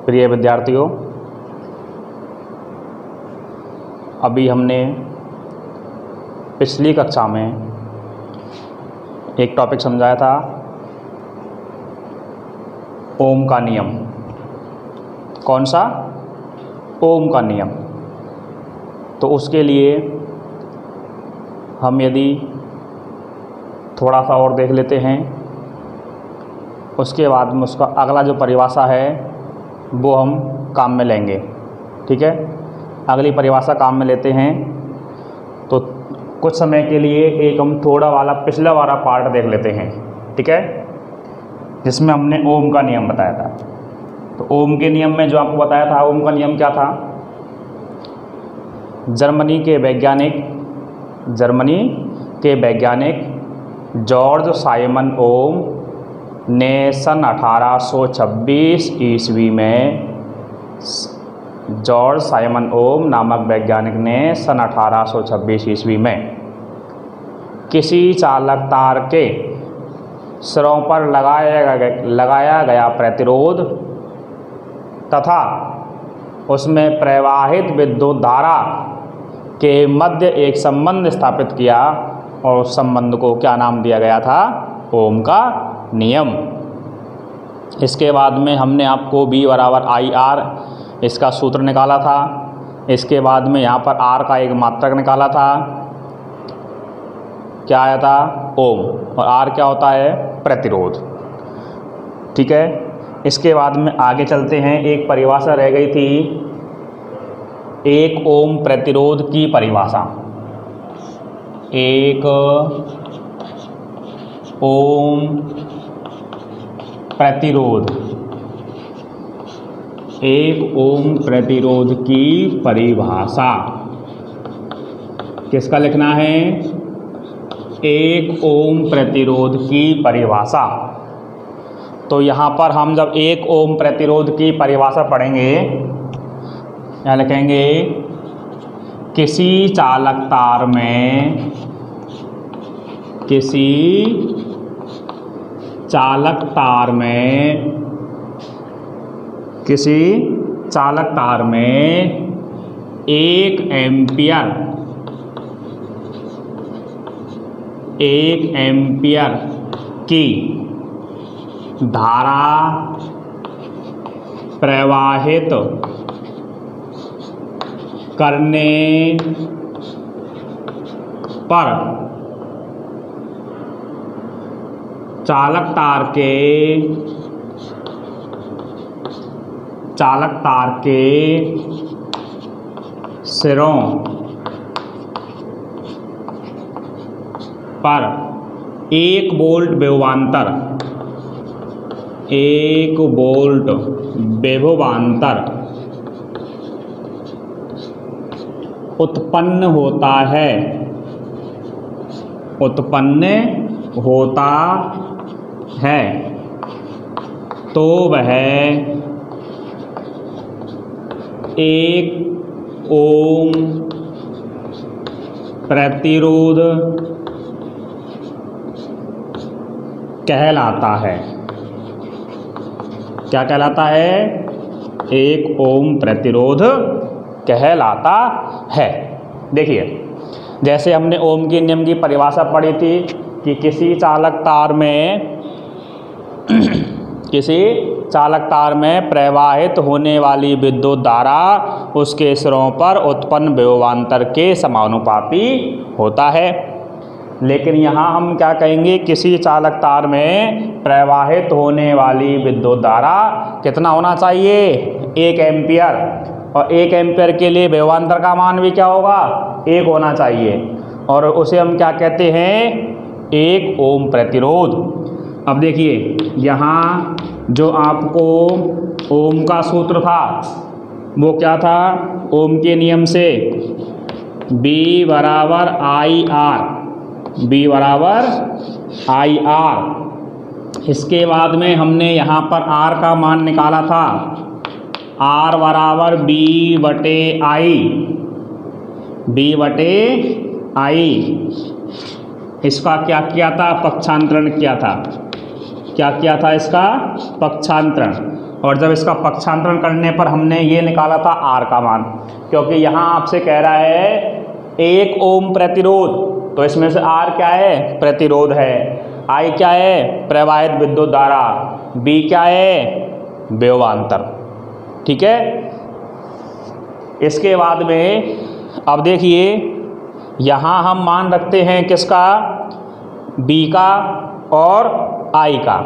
प्रिय विद्यार्थियों, अभी हमने पिछली कक्षा में एक टॉपिक समझाया था ओम का नियम। कौन सा? ओम का नियम। तो उसके लिए हम यदि थोड़ा सा और देख लेते हैं, उसके बाद में उसका अगला जो परिभाषा है वो हम काम में लेंगे। ठीक है, अगली परिभाषा काम में लेते हैं। तो कुछ समय के लिए एक हम थोड़ा वाला पिछला वाला पार्ट देख लेते हैं। ठीक है, जिसमें हमने ओम का नियम बताया था। तो ओम के नियम में जो आपको बताया था, ओम का नियम क्या था? जर्मनी के वैज्ञानिक जॉर्ज साइमन ओम ने सन 1826 ईस्वी में, जॉर्ज साइमन ओम नामक वैज्ञानिक ने सन 1826 ईस्वी में किसी चालक तार के सिरों पर लगाया गया प्रतिरोध तथा उसमें प्रवाहित विद्युत धारा के मध्य एक संबंध स्थापित किया और उस संबंध को क्या नाम दिया गया था? ओम का नियम। इसके बाद में हमने आपको B बराबर आई आर इसका सूत्र निकाला था। इसके बाद में यहाँ पर R का एक मात्रक निकाला था। क्या आया था? ओम। और R क्या होता है? प्रतिरोध। ठीक है, इसके बाद में आगे चलते हैं। एक परिभाषा रह गई थी, एक ओम प्रतिरोध की परिभाषा। एक ओम प्रतिरोध, एक ओम प्रतिरोध की परिभाषा किसका लिखना है? एक ओम प्रतिरोध की परिभाषा। तो यहाँ पर हम जब एक ओम प्रतिरोध की परिभाषा पढ़ेंगे, यहाँ लिखेंगे किसी चालक तार में, किसी चालक तार में, किसी चालक तार में 1 एम्पियर की धारा प्रवाहित करने पर चालक तार के सिरों पर 1 वोल्ट विभवांतर उत्पन्न होता है तो वह 1 ओम प्रतिरोध कहलाता है। क्या कहलाता है? 1 ओम प्रतिरोध कहलाता है। देखिए, जैसे हमने ओम के नियम की परिभाषा पढ़ी थी कि किसी चालक तार में प्रवाहित होने वाली विद्युत धारा उसके सिरों पर उत्पन्न विभवांतर के समानुपाती होता है। लेकिन यहाँ हम क्या कहेंगे? किसी चालक तार में प्रवाहित होने वाली विद्युत धारा कितना होना चाहिए? 1 एम्पियर। और 1 एम्पियर के लिए विभवांतर का मान भी क्या होगा? 1 होना चाहिए। और उसे हम क्या कहते हैं? 1 ओम प्रतिरोध। अब देखिए, यहाँ जो आपको ओम का सूत्र था वो क्या था? ओम के नियम से B बराबर आई आर। इसके बाद में हमने यहाँ पर R का मान निकाला था, R बराबर B/I। इसका क्या किया था? पक्षांतरण किया था। क्या किया था? इसका पक्षांतरण। और जब इसका पक्षांतरण करने पर हमने ये निकाला था R का मान, क्योंकि यहाँ आपसे कह रहा है 1 ओम प्रतिरोध, तो इसमें से R क्या है? प्रतिरोध है। I क्या है? प्रवाहित विद्युत धारा। B क्या है? विभवांतर। ठीक है। इसके बाद में अब देखिए यहाँ हम मान रखते हैं किसका? B का और I का।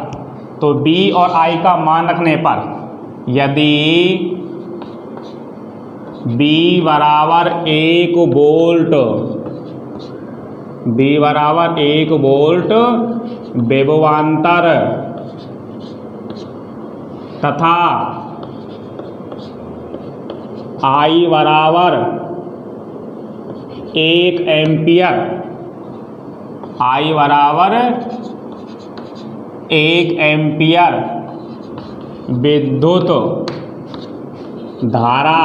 तो B और I का मान रखने पर यदि B बराबर 1 वोल्ट, B बराबर 1 वोल्ट विभवांतर तथा I बराबर 1 एम्पियर, I बराबर 1 एम्पियर विद्युत धारा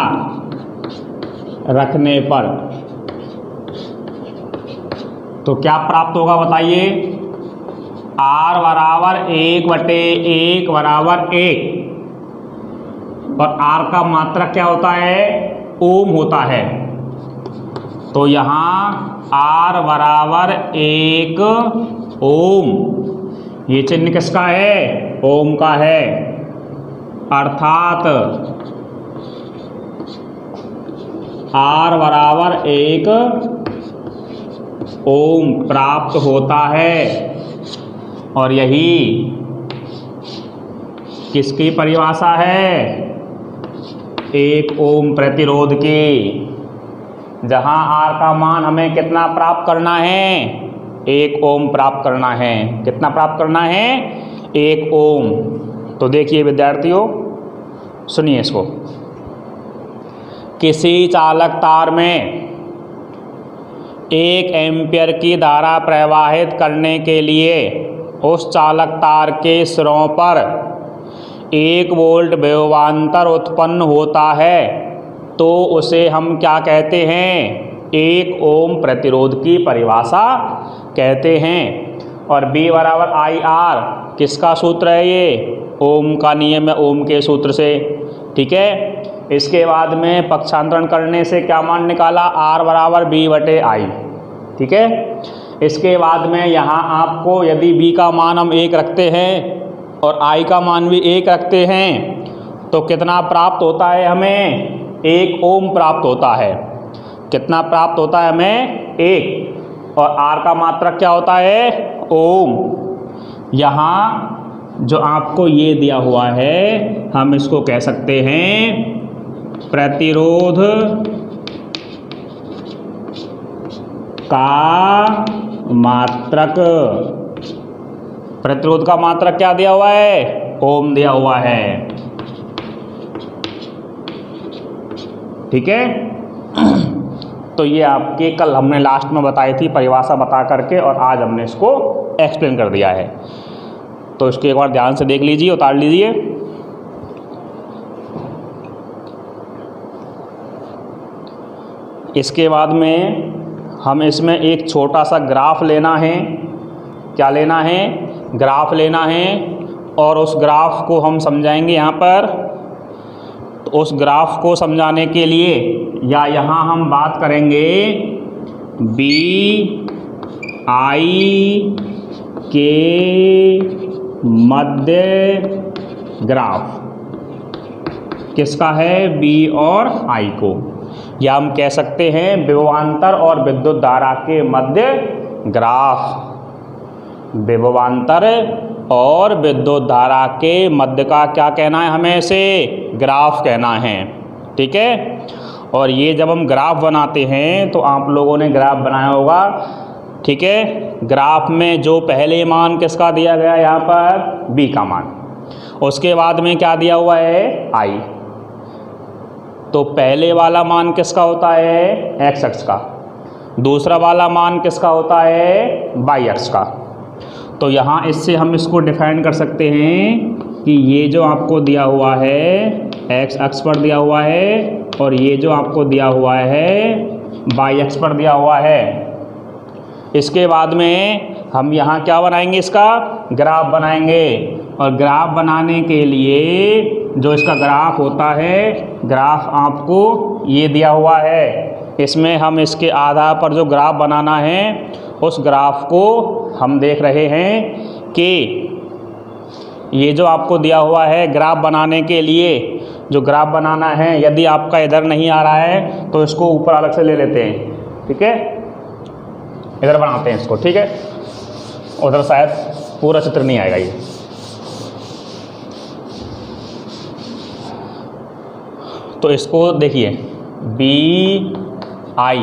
रखने पर तो क्या प्राप्त होगा बताइए? R बराबर 1/1 बराबर 1 और R का मात्रक क्या होता है? ओम होता है। तो यहाँ R बराबर 1 ओम, ये चिन्ह किसका है? ओम का है। अर्थात R बराबर 1 ओम प्राप्त होता है। और यही किसकी परिभाषा है? 1 ओम प्रतिरोध की, जहां R का मान हमें कितना प्राप्त करना है? 1 ओम प्राप्त करना है। कितना प्राप्त करना है? 1 ओम। तो देखिए विद्यार्थियों, सुनिए इसको। किसी चालक तार में 1 एम्पियर की धारा प्रवाहित करने के लिए उस चालक तार के सिरों पर 1 वोल्ट विभवांतर उत्पन्न होता है, तो उसे हम क्या कहते हैं? 1 ओम प्रतिरोध की परिभाषा कहते हैं। और B बराबर IR किसका सूत्र है? ये ओम का नियम है, ओम के सूत्र से। ठीक है। इसके बाद में पक्षांतरण करने से क्या मान निकाला? R बराबर B/I। ठीक है। इसके बाद में यहाँ आपको यदि B का मान हम 1 रखते हैं और I का मान भी 1 रखते हैं तो कितना प्राप्त होता है हमें? 1 ओम प्राप्त होता है। कितना प्राप्त होता है हमें? 1। और R का मात्रक क्या होता है? ओम। यहाँ जो आपको ये दिया हुआ है हम इसको कह सकते हैं प्रतिरोध का मात्रक। प्रतिरोध का मात्रक क्या दिया हुआ है? ओम दिया हुआ है। ठीक है। तो ये आपके कल हमने लास्ट में बताई थी परिभाषा बता करके, और आज हमने इसको एक्सप्लेन कर दिया है। तो इसको एक बार ध्यान से देख लीजिए, उतार लीजिए। इसके बाद में हम इसमें एक छोटा सा ग्राफ लेना है। क्या लेना है? ग्राफ लेना है। और उस ग्राफ को हम समझाएंगे यहाँ पर। तो उस ग्राफ को समझाने के लिए या यहाँ हम बात करेंगे BI के मध्य ग्राफ किसका है? B और I को, या हम कह सकते हैं विभवांतर और विद्युत धारा के मध्य ग्राफ। विभवांतर और विद्युत धारा के मध्य का क्या कहना है? हमें इसे ग्राफ कहना है। ठीक है। और ये जब हम ग्राफ बनाते हैं तो आप लोगों ने ग्राफ बनाया होगा। ठीक है। ग्राफ में जो पहले मान किसका दिया गया? यहाँ पर B का मान। उसके बाद में क्या दिया हुआ है? I। तो पहले वाला मान किसका होता है? X अक्ष का। दूसरा वाला मान किसका होता है? Y अक्ष का। तो यहाँ इससे हम इसको डिफाइन कर सकते हैं कि ये जो आपको दिया हुआ है X अक्ष पर दिया हुआ है, और ये जो आपको दिया हुआ है Y अक्ष पर दिया हुआ है। इसके बाद में हम यहाँ क्या बनाएंगे? इसका ग्राफ बनाएंगे। और ग्राफ बनाने के लिए जो इसका ग्राफ होता है, ग्राफ आपको ये दिया हुआ है। इसमें हम इसके आधार पर जो ग्राफ बनाना है उस ग्राफ को हम देख रहे हैं कि ये जो आपको दिया हुआ है ग्राफ बनाने के लिए जो ग्राफ बनाना है, यदि आपका इधर नहीं आ रहा है तो इसको ऊपर अलग से ले लेते हैं, ठीक है, इधर बनाते हैं इसको, ठीक है, उधर शायद पूरा चित्र नहीं आएगा ये। तो इसको देखिए BI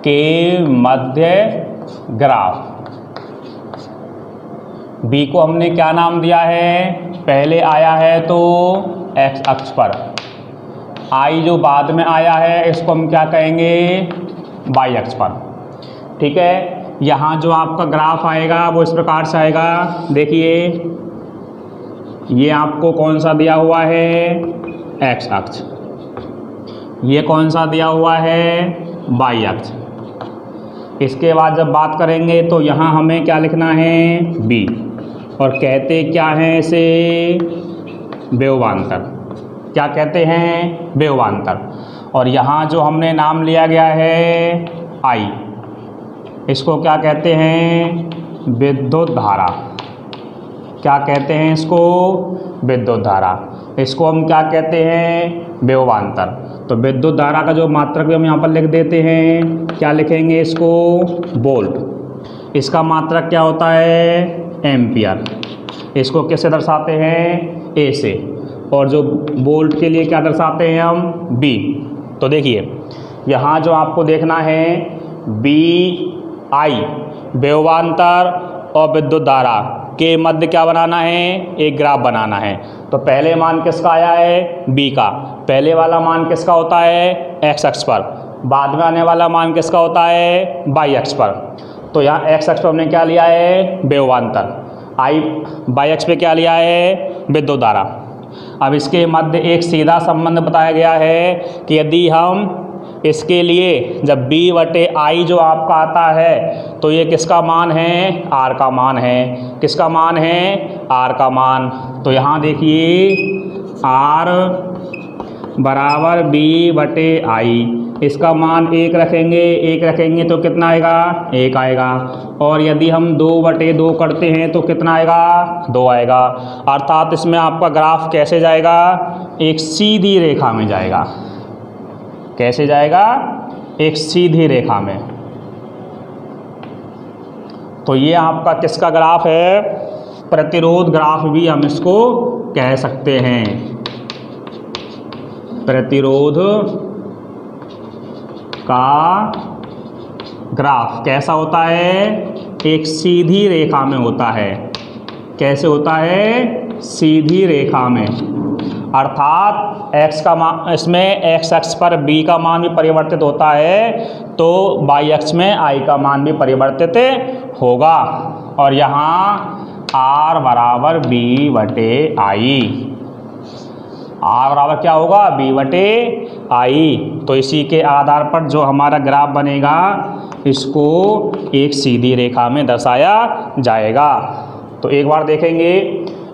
के मध्य ग्राफ, B को हमने क्या नाम दिया है, पहले आया है तो x अक्ष पर, I जो बाद में आया है इसको हम क्या कहेंगे, y अक्ष पर, ठीक है। यहाँ जो आपका ग्राफ आएगा वो इस प्रकार से आएगा, देखिए ये आपको कौन सा दिया हुआ है, x अक्ष, ये कौन सा दिया हुआ है, y अक्ष। इसके बाद जब बात करेंगे तो यहाँ हमें क्या लिखना है, B, और कहते क्या हैं इसे, व्यववांतर, क्या कहते हैं, व्यववांतर। और यहाँ जो हमने नाम लिया गया है I, इसको क्या कहते हैं, विद्युत धारा, क्या कहते हैं इसको, विद्युत धारा। इसको हम क्या कहते हैं, व्यववांतर। तो विद्युत धारा का जो मात्रक भी हम यहाँ पर लिख देते हैं, क्या लिखेंगे इसको, वोल्ट। इसका मात्रक क्या होता है, एम्पियर। इसको किससे दर्शाते हैं, ए से। और जो वोल्ट के लिए क्या दर्शाते हैं हम, बी। तो देखिए यहाँ जो आपको देखना है, BI व्यववांतर और विद्युत धारा के मध्य क्या बनाना है, एक ग्राफ बनाना है। तो पहले मान किसका आया है, B का। पहले वाला मान किसका होता है, x अक्ष पर। बाद में आने वाला मान किसका होता है, y अक्ष पर। तो यहाँ x अक्ष पर हमने क्या लिया है, व्यववांतर। y अक्ष पे क्या लिया है, विद्युत धारा। अब इसके मध्य एक सीधा संबंध बताया गया है कि यदि हम इसके लिए जब B/I जो आपका आता है तो ये किसका मान है, R का मान है। किसका मान है, R का मान। तो यहाँ देखिए R बराबर B/I, इसका मान 1 रखेंगे, 1 रखेंगे तो कितना आएगा, 1 आएगा। और यदि हम 2/2 करते हैं तो कितना आएगा, 2 आएगा। अर्थात इसमें आपका ग्राफ कैसे जाएगा, एक सीधी रेखा में जाएगा। कैसे जाएगा, एक सीधी रेखा में। तो ये आपका किसका ग्राफ है, प्रतिरोध ग्राफ भी हम इसको कह सकते हैं। प्रतिरोध का ग्राफ कैसा होता है, एक सीधी रेखा में होता है। कैसे होता है, सीधी रेखा में। अर्थात x का मान, इसमें x अक्ष पर B का मान भी परिवर्तित होता है तो y अक्ष में I का मान भी परिवर्तित होगा। और यहाँ R बराबर B/I, R बराबर क्या होगा, B/I। तो इसी के आधार पर जो हमारा ग्राफ बनेगा इसको एक सीधी रेखा में दर्शाया जाएगा। तो एक बार देखेंगे,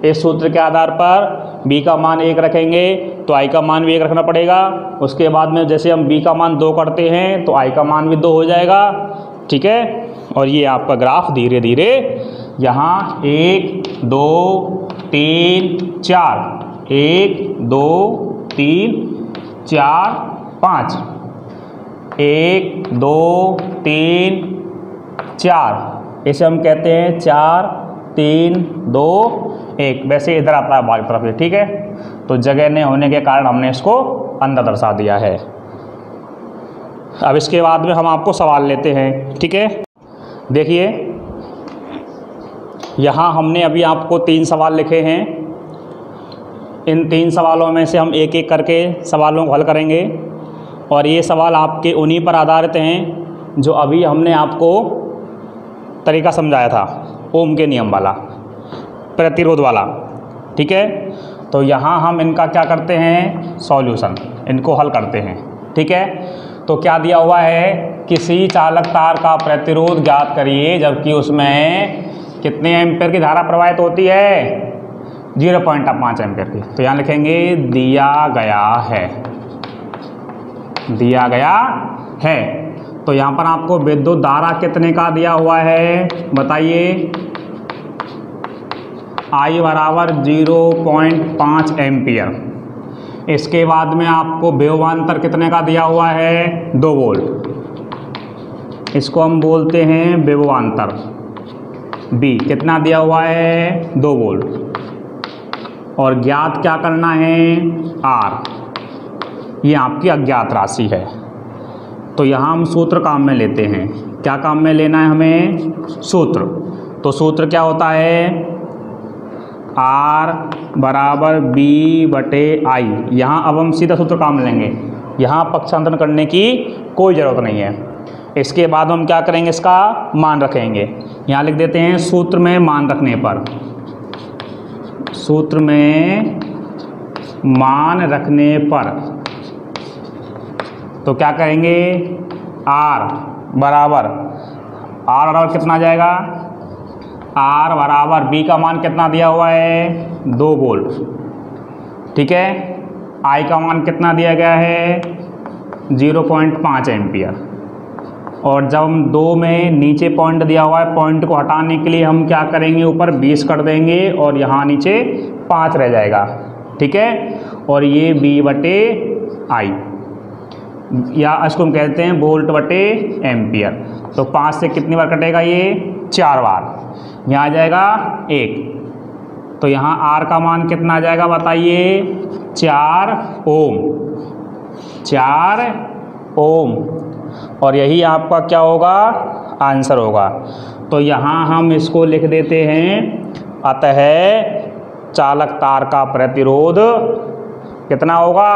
इस सूत्र के आधार पर B का मान 1 रखेंगे तो I का मान भी 1 रखना पड़ेगा। उसके बाद में जैसे हम B का मान 2 करते हैं तो I का मान भी 2 हो जाएगा, ठीक है। और ये आपका ग्राफ धीरे धीरे यहाँ 1 2 3 4, 1 2 3 4 5, 1 2 3 4, इसे हम कहते हैं 4 3 2 1। वैसे इधर आता है बाहर तरफ, ठीक है। तो जगह नहीं होने के कारण हमने इसको अंदर दर्शा दिया है। अब इसके बाद में हम आपको सवाल लेते हैं, ठीक है। देखिए यहाँ हमने अभी आपको 3 सवाल लिखे हैं। इन 3 सवालों में से हम एक एक करके सवालों को हल करेंगे। और ये सवाल आपके उन्हीं पर आधारित हैं जो अभी हमने आपको तरीका समझाया था, ओम के नियम वाला, प्रतिरोध वाला, ठीक है। तो यहाँ हम इनका क्या करते हैं, सॉल्यूशन, इनको हल करते हैं, ठीक है। तो क्या दिया हुआ है, किसी चालक तार का प्रतिरोध ज्ञात करिए जबकि उसमें कितने एम्पीयर की धारा प्रवाहित होती है, 0.5 एम्पियर की। तो यहाँ लिखेंगे दिया गया है, दिया गया है। तो यहाँ पर आपको विद्युत धारा कितने का दिया हुआ है बताइए। I बराबर 0.5 एम्पियर। इसके बाद में आपको विभवांतर कितने का दिया हुआ है 2 वोल्ट। इसको हम बोलते हैं विभवांतर। B कितना दिया हुआ है 2 वोल्ट। और ज्ञात क्या करना है R, ये आपकी अज्ञात राशि है। तो यहाँ हम सूत्र काम में लेते हैं। क्या काम में लेना है हमें सूत्र। तो सूत्र क्या होता है R बराबर B/I। यहाँ अब हम सीधा सूत्र काम में लेंगे, यहाँ पक्षांतरण करने की कोई ज़रूरत नहीं है। इसके बाद हम क्या करेंगे इसका मान रखेंगे। यहाँ लिख देते हैं सूत्र में मान रखने पर, सूत्र में मान रखने पर तो क्या करेंगे R बराबर कितना आ जाएगा। R बराबर B का मान कितना दिया हुआ है 2 वोल्ट, ठीक है। I का मान कितना दिया गया है 0.5 एम्पियर। और जब हम 2 में नीचे पॉइंट दिया हुआ है, पॉइंट को हटाने के लिए हम क्या करेंगे ऊपर 20 कर देंगे और यहाँ नीचे 5 रह जाएगा, ठीक है। और ये B/I या इसको हम कहते हैं वोल्ट/एम्पियर। तो 5 से कितनी बार कटेगा ये 4 बार, यहाँ आ जाएगा 1। तो यहाँ R का मान कितना आ जाएगा बताइए 4 ओम, 4 ओम। और यही आपका क्या होगा आंसर होगा। तो यहाँ हम इसको लिख देते हैं अतः चालक तार का प्रतिरोध कितना होगा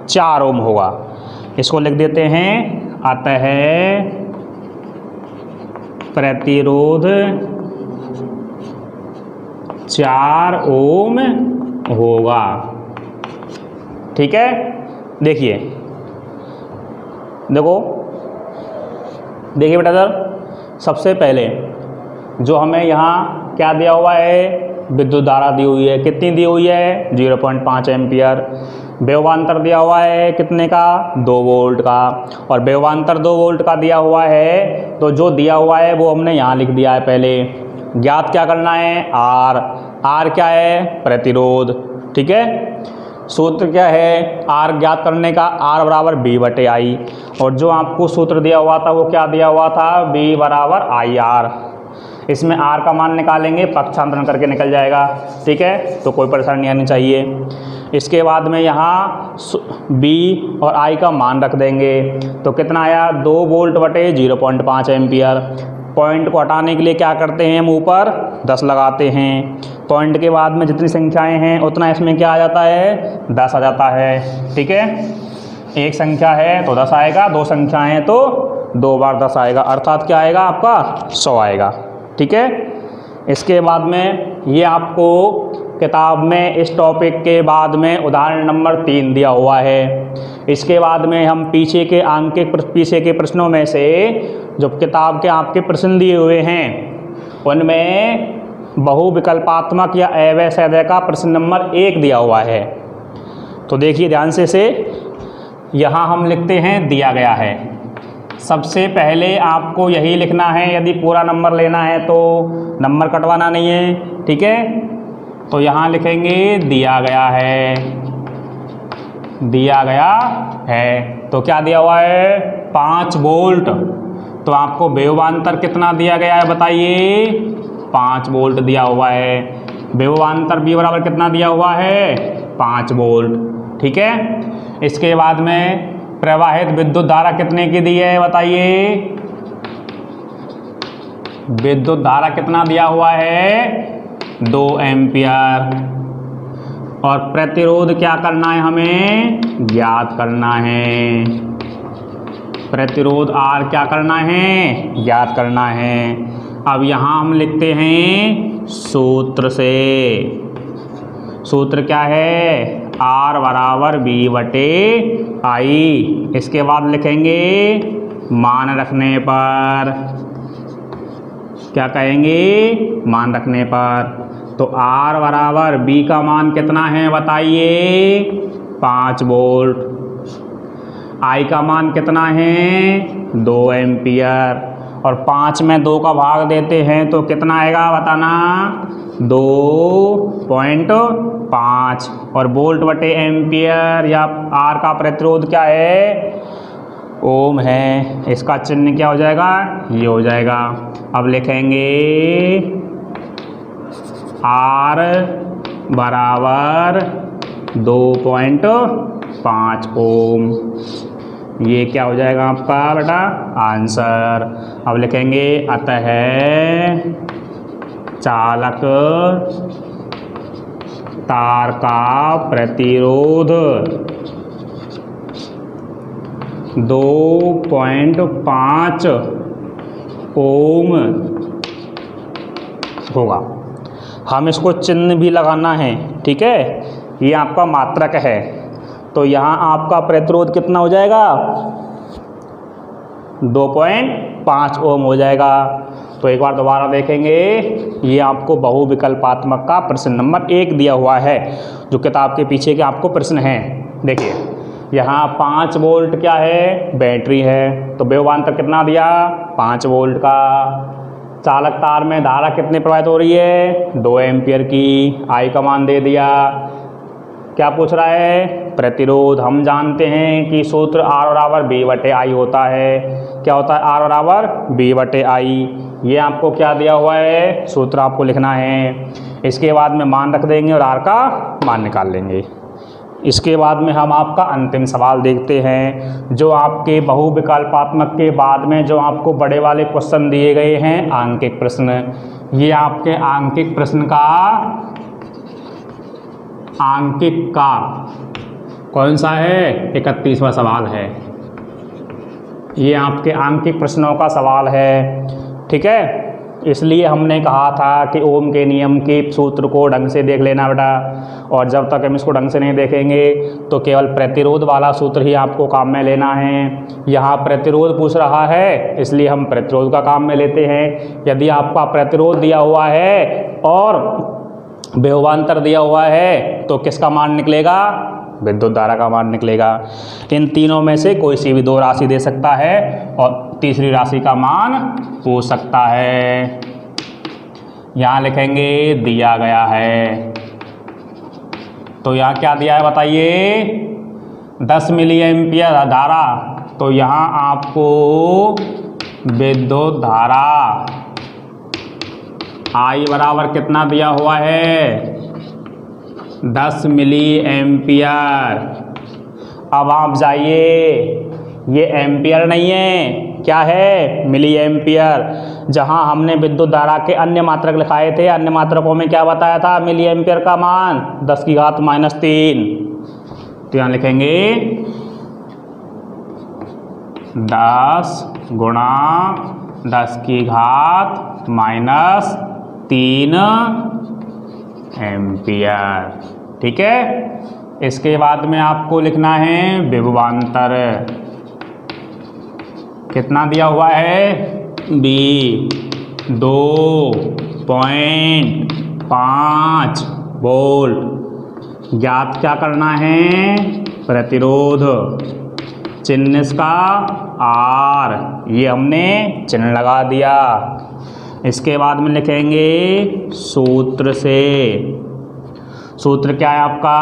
4 ओम होगा। इसको लिख देते हैं अतः प्रतिरोध 4 ओम होगा, ठीक है। देखिए बेटा सर, सबसे पहले जो हमें यहाँ क्या दिया हुआ है विद्युत धारा दी हुई है, कितनी दी हुई है 0.5 एम्पियर। विभवांतर दिया हुआ है कितने का 2 वोल्ट का। और विभवांतर 2 वोल्ट का दिया हुआ है, तो जो दिया हुआ है वो हमने यहाँ लिख दिया है पहले। ज्ञात क्या करना है R क्या है प्रतिरोध, ठीक है। सूत्र क्या है R ज्ञात करने का, R बराबर B/I। और जो आपको सूत्र दिया हुआ था वो क्या दिया हुआ था B बराबर IR। इसमें R का मान निकालेंगे, पक्षांतरण करके निकल जाएगा, ठीक है। तो कोई परेशानी नहीं आनी चाहिए। इसके बाद में यहाँ B और I का मान रख देंगे। तो कितना आया 2 वोल्ट/0.5 एम्पियर। पॉइंट को हटाने के लिए क्या करते हैं हम ऊपर 10 लगाते हैं। पॉइंट के बाद में जितनी संख्याएं हैं उतना इसमें क्या आ जाता है 10 आ जाता है, ठीक है। एक संख्या है तो 10 आएगा, 2 संख्याएं हैं तो 2 बार 10 आएगा, अर्थात क्या आएगा आपका 100 आएगा, ठीक है। इसके बाद में ये आपको किताब में इस टॉपिक के बाद में उदाहरण नंबर 3 दिया हुआ है। इसके बाद में हम पीछे के प्रश्नों में से जो किताब के आपके प्रश्न दिए हुए हैं उनमें बहुविकल्पात्मक या अव्यय सदैव का प्रश्न नंबर 1 दिया हुआ है। तो देखिए ध्यान से इसे, यहाँ हम लिखते हैं दिया गया है। सबसे पहले आपको यही लिखना है, यदि पूरा नंबर लेना है तो नंबर कटवाना नहीं है, ठीक है। तो यहाँ लिखेंगे दिया गया है, दिया गया है। तो क्या दिया हुआ है 5 वोल्ट। तो आपको विभवांतर कितना दिया गया है बताइए 5 वोल्ट दिया हुआ है। विभवांतर B बराबर कितना दिया हुआ है 5 वोल्ट, ठीक है। इसके बाद में प्रवाहित विद्युत धारा कितने की दी है बताइए। विद्युत धारा कितना दिया हुआ है 2 एम्पियर। और प्रतिरोध क्या करना है हमें ज्ञात करना है। प्रतिरोध R क्या करना है ज्ञात करना है। अब यहाँ हम लिखते हैं सूत्र से। सूत्र क्या है R बराबर B/I। इसके बाद लिखेंगे मान रखने पर, क्या कहेंगे मान रखने पर। तो R बराबर B का मान कितना है बताइए, 5 वोल्ट। I का मान कितना है, 2 एम्पियर। और 5 में 2 का भाग देते हैं तो कितना आएगा बताना, 2.5। और वोल्ट बटे एम्पियर या R का प्रतिरोध क्या है, ओम है। इसका चिन्ह क्या हो जाएगा, ये हो जाएगा। अब लिखेंगे R बराबर 2.5 ओम। ये क्या हो जाएगा आपका बेटा आंसर। अब लिखेंगे अतः चालक तार का प्रतिरोध 2.5 ओम होगा। हम इसको चिन्ह भी लगाना है, ठीक है। ये आपका मात्रक है, तो यहाँ आपका प्रतिरोध कितना हो जाएगा, 2.5 ओम हो जाएगा। तो एक बार दोबारा देखेंगे, ये आपको बहुविकल्पात्मक का प्रश्न नंबर 1 दिया हुआ है, जो किताब के पीछे के आपको प्रश्न हैं। देखिए यहाँ 5 वोल्ट क्या है, बैटरी है, तो विभवांतर कितना दिया, 5 वोल्ट का। चालक तार में धारा कितनी प्रवाहित हो रही है, 2 एम्पियर की। आई का मान दे दिया। क्या पूछ रहा है, प्रतिरोध। हम जानते हैं कि सूत्र R बराबर B बटे I होता है। क्या होता है, R बराबर B बटे I। ये आपको क्या दिया हुआ है, सूत्र आपको लिखना है। इसके बाद में मान रख देंगे और R का मान निकाल लेंगे। इसके बाद में हम आपका अंतिम सवाल देखते हैं, जो आपके बहुविकल्पात्मक के बाद में जो आपको बड़े वाले क्वेश्चन दिए गए हैं, आंकिक प्रश्न। ये आपके आंकिक प्रश्न का आंकिक का कौन सा है, 31वां सवाल है। ये आपके आंकिक प्रश्नों का सवाल है, ठीक है। इसलिए हमने कहा था कि ओम के नियम के सूत्र को ढंग से देख लेना बेटा। और जब तक हम इसको ढंग से नहीं देखेंगे तो केवल प्रतिरोध वाला सूत्र ही आपको काम में लेना है। यहाँ प्रतिरोध पूछ रहा है, इसलिए हम प्रतिरोध का काम में लेते हैं। यदि आपका प्रतिरोध दिया हुआ है और विभवांतर दिया हुआ है तो किसका मान निकलेगा, विद्युत धारा का मान निकलेगा। इन तीनों में से कोई सी भी 2 राशि दे सकता है और तीसरी राशि का मान पूछ सकता है। यहाँ लिखेंगे दिया गया है, तो यहाँ क्या दिया है बताइए, 10 मिली एम्पियर धारा। तो यहाँ आपको विद्युत धारा I बराबर कितना दिया हुआ है, 10 मिली एम्पियर। अब आप जाइए, ये एम्पियर नहीं है, क्या है, मिली एम्पियर। जहां हमने विद्युत धारा के अन्य मात्रक लिखाए थे, अन्य मात्रकों में क्या बताया था, मिली एम्पियर का मान 10 की घात -3। तो यहाँ लिखेंगे 10 गुणा 10 की घात -3 एम्पियर, ठीक है। इसके बाद में आपको लिखना है विभवांतर। कितना दिया हुआ है, B 2.5 वोल्ट। ज्ञात क्या करना है, प्रतिरोध। चिन्ह इसका R, ये हमने चिन्ह लगा दिया। इसके बाद में लिखेंगे सूत्र से। सूत्र क्या है आपका,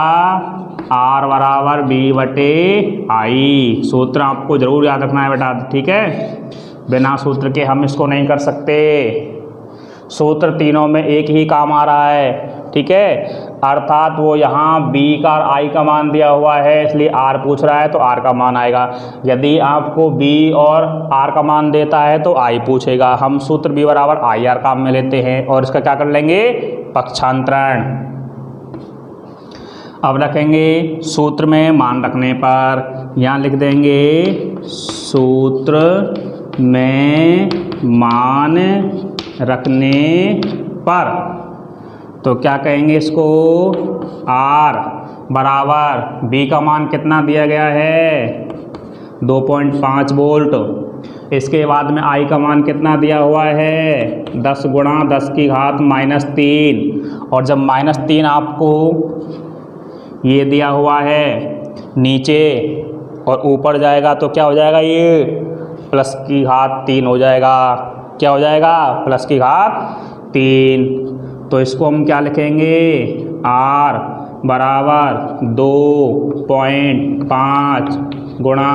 R बराबर B बटे I। सूत्र आपको जरूर याद रखना है बेटा, ठीक है। बिना सूत्र के हम इसको नहीं कर सकते। सूत्र तीनों में एक ही काम आ रहा है, ठीक है। अर्थात वो यहाँ B का और I का मान दिया हुआ है, इसलिए R पूछ रहा है तो R का मान आएगा। यदि आपको B और R का मान देता है तो I पूछेगा। हम सूत्र B बराबर IR काम में लेते हैं और इसका क्या कर लेंगे, पक्षांतरण। अब रखेंगे सूत्र में मान रखने पर, यहाँ लिख देंगे सूत्र में मान रखने पर। तो क्या कहेंगे इसको, R बराबर B का मान कितना दिया गया है, 2.5 वोल्ट। इसके बाद में I का मान कितना दिया हुआ है, 10 गुणा 10 की घात -3। और जब -3 आपको ये दिया हुआ है नीचे और ऊपर जाएगा तो क्या हो जाएगा, ये प्लस की घात 3 हो जाएगा। क्या हो जाएगा, प्लस की घात 3। तो इसको हम क्या लिखेंगे, r बराबर 2.5 गुणा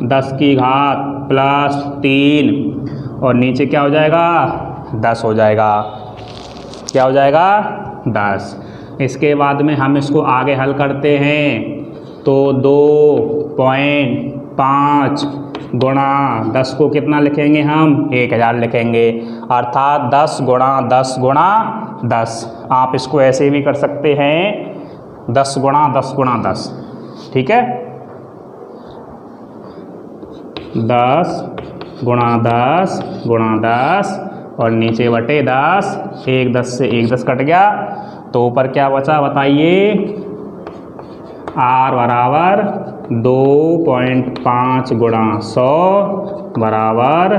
10 की घात प्लस 3 और नीचे क्या हो जाएगा, 10 हो जाएगा। क्या हो जाएगा, 10। इसके बाद में हम इसको आगे हल करते हैं तो 2.5 गुणा 10 को कितना लिखेंगे हम, 1000 लिखेंगे, अर्थात 10 गुणा 10 गुणा 10। आप इसको ऐसे भी कर सकते हैं 10 गुणा 10 गुणा 10, ठीक है, 10 गुणा 10 गुणा 10 और नीचे बटे 10, 1 10 से 1 10 कट गया तो ऊपर क्या बचा बताइए, r बराबर 2.5 गुणा 100 बराबर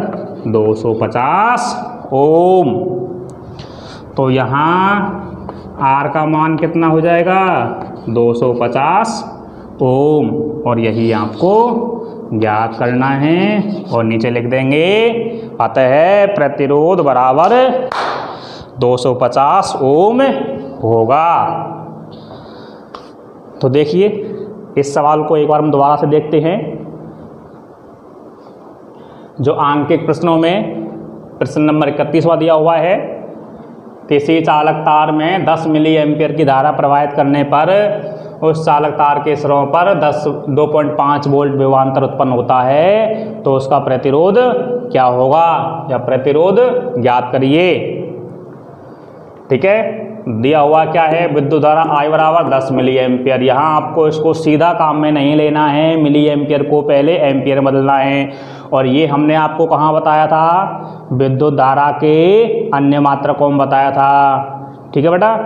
250 ओम। तो यहाँ r का मान कितना हो जाएगा, 250 ओम, और यही आपको ज्ञात करना है। और नीचे लिख देंगे अतः प्रतिरोध बराबर 250 ओम होगा। तो देखिए इस सवाल को एक बार हम दोबारा से देखते हैं। जो आंकिक प्रश्नों में प्रश्न नंबर 31वां दिया हुआ है, किसी चालक तार में 10 मिली एम्पियर की धारा प्रवाहित करने पर उस चालक तार के सिरों पर 2.5 वोल्ट विभवांतर उत्पन्न होता है, तो उसका प्रतिरोध क्या होगा, या प्रतिरोध ज्ञात करिए। ठीक है, दिया हुआ क्या है, विद्युत धारा I बराबर 10 मिली एम्पियर। यहाँ आपको इसको सीधा काम में नहीं लेना है, मिली एम्पियर को पहले एम्पियर बदलना है। और ये हमने आपको कहाँ बताया था, विद्युत धारा के अन्य मात्रकों में बताया था। ठीक है बेटा,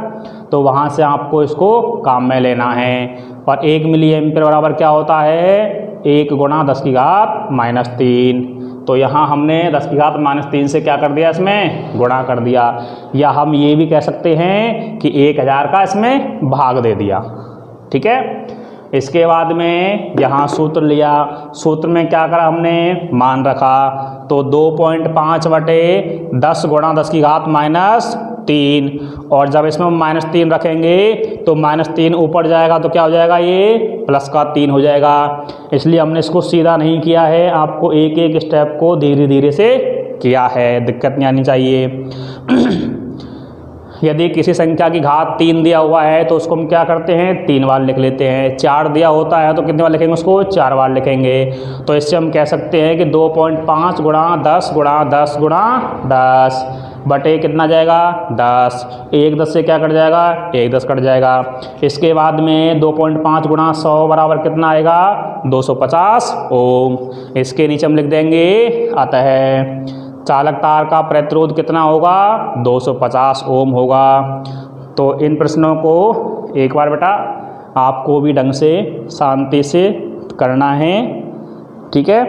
तो वहाँ से आपको इसको काम में लेना है। और 1 मिली एम्पियर बराबर क्या होता है, 1 गुणा 10 की घात -3। तो यहाँ हमने 10 की घात -3 से क्या कर दिया, इसमें गुणा कर दिया। या हम ये भी कह सकते हैं कि 1000 का इसमें भाग दे दिया। ठीक है, इसके बाद में यहाँ सूत्र लिया, सूत्र में क्या करा हमने, मान रखा। तो 2.5 बटे 10 गुणा 10 की घात -3, और जब इसमें -3 रखेंगे तो -3 ऊपर जाएगा तो क्या हो जाएगा, ये प्लस का 3 हो जाएगा। इसलिए हमने इसको सीधा नहीं किया है, आपको एक एक स्टेप को धीरे धीरे से किया है, दिक्कत नहीं आनी चाहिए। यदि किसी संख्या की घात 3 दिया हुआ है तो उसको हम क्या करते हैं, 3 बार लिख लेते हैं। 4 दिया होता है तो कितने बार लिखेंगे, उसको 4 बार लिखेंगे। तो इससे हम कह सकते हैं कि 2.5 गुणा 10 गुणा 10 गुणा 10 बटे कितना जाएगा, 10। 1 10 से क्या कट जाएगा, 1 10 कट जाएगा। इसके बाद में 2.5 गुणा 100 बराबर कितना आएगा, 250 ओम। इसके नीचे हम लिख देंगे अतः चालक तार का प्रतिरोध कितना होगा, 250 ओम होगा। तो इन प्रश्नों को एक बार बेटा आपको भी ढंग से शांति से करना है। ठीक है,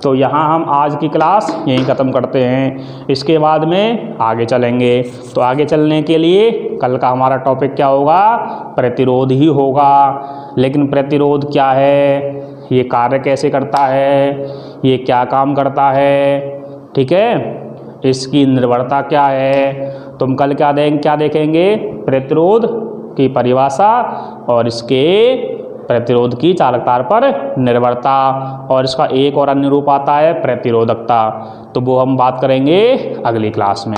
तो यहाँ हम आज की क्लास यहीं ख़त्म करते हैं। इसके बाद में आगे चलेंगे। तो आगे चलने के लिए कल का हमारा टॉपिक क्या होगा, प्रतिरोध ही होगा। लेकिन प्रतिरोध क्या है, ये कार्य कैसे करता है, ये क्या काम करता है, ठीक है, इसकी निर्भरता क्या है। तुम कल क्या देखेंगे, प्रतिरोध की परिभाषा और इसके प्रतिरोध की चालक तार पर निर्भरता, और इसका एक और अन्य रूप आता है प्रतिरोधकता। तो वो हम बात करेंगे अगली क्लास में।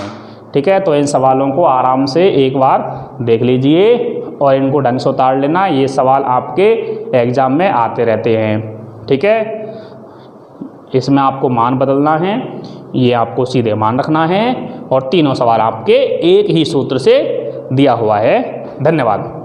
ठीक है, तो इन सवालों को आराम से एक बार देख लीजिए और इनको ढंग से उतार लेना। ये सवाल आपके एग्ज़ाम में आते रहते हैं। ठीक है, इसमें आपको मान बदलना है, ये आपको सीधे मान रखना है, और तीनों सवाल आपके एक ही सूत्र से दिया हुआ है। धन्यवाद।